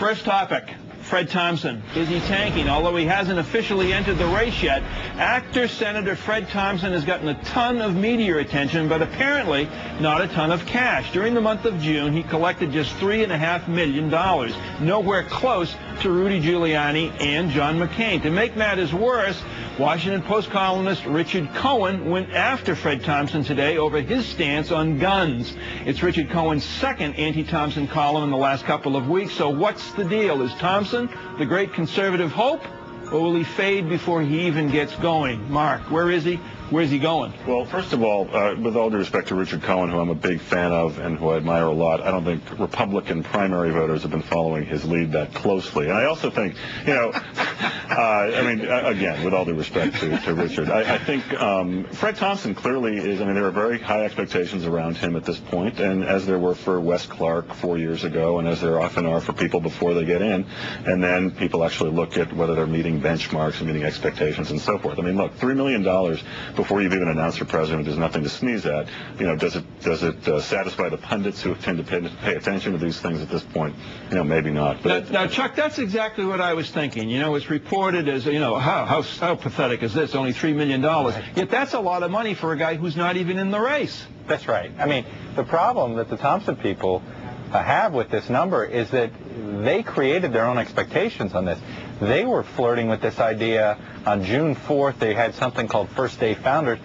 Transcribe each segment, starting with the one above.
First topic, Fred Thompson. Is he tanking? Although he hasn't officially entered the race yet, actor Senator Fred Thompson has gotten a ton of media attention, but apparently not a ton of cash. During the month of June, he collected just $3.5 million, nowhere close to Rudy Giuliani and John McCain. To make matters worse, Washington Post columnist Richard Cohen went after Fred Thompson today over his stance on guns. It's Richard Cohen's second anti-Thompson column in the last couple of weeks. So what's the deal? Is Thompson the great conservative hope, or will he fade before he even gets going? Mark, where is he? Where's he going? Well, first of all, with all due respect to Richard Cohen, who I'm a big fan of and who I admire a lot, I don't think Republican primary voters have been following his lead that closely. And I also think, again, with all due respect to Richard, I think Fred Thompson clearly is, there are very high expectations around him at this point, and as there were for Wes Clark 4 years ago, and as there often are for people before they get in, and then people actually look at whether they're meeting benchmarks and meeting expectations and so forth. Look, $3 million before you've even announced your president is nothing to sneeze at. Does it satisfy the pundits who tend to pay attention to these things at this point? Maybe not. But now, Chuck, that's exactly what I was thinking. It's reported as, how pathetic is this? Only $3 million. Yet that's a lot of money for a guy who's not even in the race. That's right. The problem that the Thompson people have with this number is that they created their own expectations on this. They were flirting with this idea on June 4th. They had something called First Day Founders.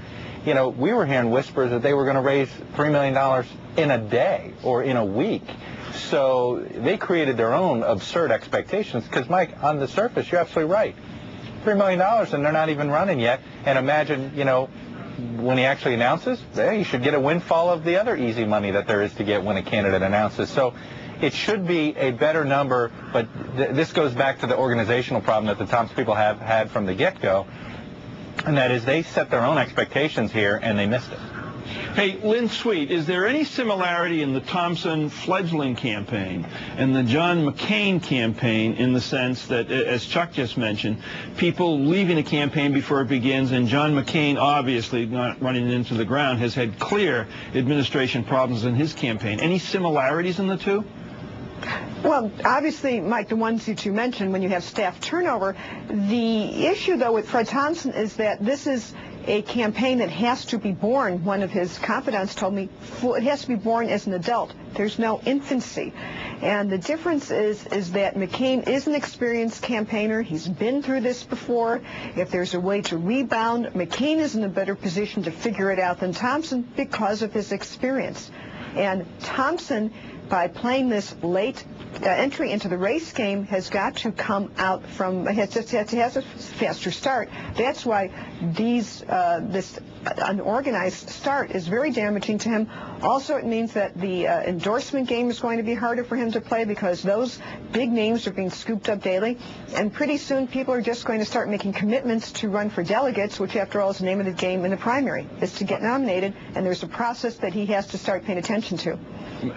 We were hearing whispers that they were going to raise $3 million in a day or in a week. So they created their own absurd expectations because, Mike, on the surface, you're absolutely right. $3 million and they're not even running yet. And imagine, when he actually announces, he should get a windfall of the other easy money that there is to get when a candidate announces. So it should be a better number, but this goes back to the organizational problem that the Thompson people have had from the get-go, and that is they set their own expectations here and they missed it. Hey, Lynn Sweet, is there any similarity in the Thompson fledgling campaign and the John McCain campaign in the sense that, as Chuck just mentioned, people leaving a campaign before it begins, and John McCain, obviously not running into the ground, has had clear administration problems in his campaign. Any similarities in the two? Well, obviously, Mike, the ones that you mentioned, when you have staff turnover, the issue, though, with Fred Thompson is that this is a campaign that has to be born. One of his confidants told me it has to be born as an adult. There's no infancy. And the difference is that McCain is an experienced campaigner. He's been through this before. If there's a way to rebound, McCain is in a better position to figure it out than Thompson because of his experience. And Thompson, by playing this late entry into the race game, has got to come out from, has a faster start. That's why this unorganized start is very damaging to him. Also, it means that the endorsement game is going to be harder for him to play because those big names are being scooped up daily. And pretty soon people are just going to start making commitments to run for delegates, which after all is the name of the game in the primary, is to get nominated. And there's a process that he has to start paying attention to.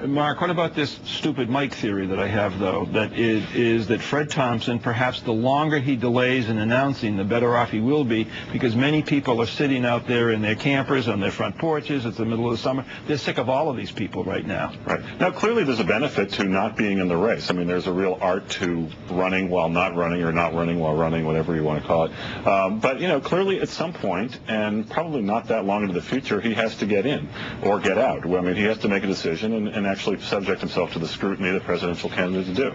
Mark, what about this stupid Mike theory that I have, though, that is that Fred Thompson, perhaps the longer he delays in announcing, the better off he will be, because many people are sitting out there in their campers on their front porches. It's the middle of the summer. They're sick of all of these people right now. Right. Now, clearly there's a benefit to not being in the race. There's a real art to running while not running, or not running while running, whatever you want to call it. But, clearly at some point, and probably not that long into the future, he has to get in or get out. He has to make a decision and actually subject himself to the scrutiny the presidential candidates do.